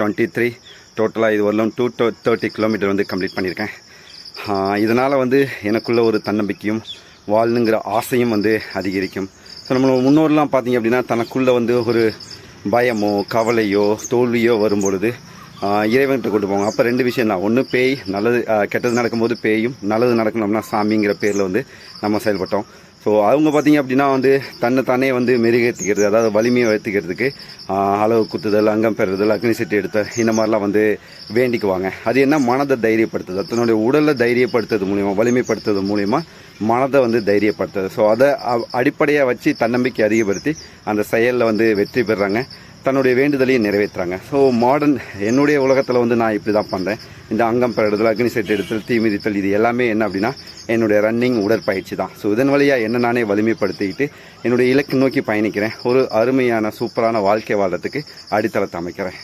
2023 டோட்டலாக இது வரலும் 230 கிலோமீட்டர் வந்து கம்ப்ளீட் பண்ணியிருக்கேன். இதனால் வந்து எனக்குள்ள ஒரு தன்னம்பிக்கையும் வாழணுங்கிற ஆசையும் வந்து அதிகரிக்கும். ஸோ நம்ம முன்னோர்லாம் பார்த்திங்க அப்படின்னா தனக்குள்ளே வந்து ஒரு பயமோ கவலையோ தோல்வியோ வரும்பொழுது இறைவன்கிட்ட கொண்டு போவாங்க. அப்போ 2 விஷயம் தான். ஒன்று பேய், நல்லது கெட்டது நடக்கும்போது பேயும், நல்லது நடக்கணும்னா சாமிங்கிற பேரில் வந்து நம்ம செயல்பட்டோம். ஸோ அவங்க பார்த்திங்க அப்படின்னா வந்து தன்னைத்தானே வந்து மெருகேற்றிக்கிறது, அதாவது வலிமையை வளர்த்துக்கிறதுக்கு அளவு குத்துதல், அங்கம் பெறுதல், அக்னி சட்டி எடுத்தல், இந்த மாதிரிலாம் வந்து வேண்டிக்குவாங்க. அது என்ன, மனதை தைரியப்படுத்துது. தன்னுடைய உடலை தைரியப்படுத்துறது மூலிமா, வலிமைப்படுத்துறது மூலிமா மனதை வந்து தைரியப்படுத்துது. ஸோ அதை அடிப்படையாக வச்சு தன்னம்பிக்கை அதிகப்படுத்தி அந்த செயலில் வந்து வெற்றி பெறுறாங்க, தன்னுடைய வேண்டுதலையும் நிறைவேற்றுறாங்க. ஸோ மாடர்ன் என்னுடைய உலகத்தில் வந்து நான் இப்படி தான் பண்ணுறேன். இந்த அங்கம் பெறுதல், அக்னி செட் எடுத்தல், தீ மிதித்தல், இது எல்லாமே என்ன அப்படின்னா என்னுடைய ரன்னிங் உடற்பயிற்சி தான். ஸோ இதன் வழியாக என்ன நானே வலிமைப்படுத்திக்கிட்டு என்னுடைய இலக்கு நோக்கி பயணிக்கிறேன். ஒரு அருமையான சூப்பரான வாழ்க்கை வாழ்றதுக்கு அடித்தளத்தை அமைக்கிறேன்.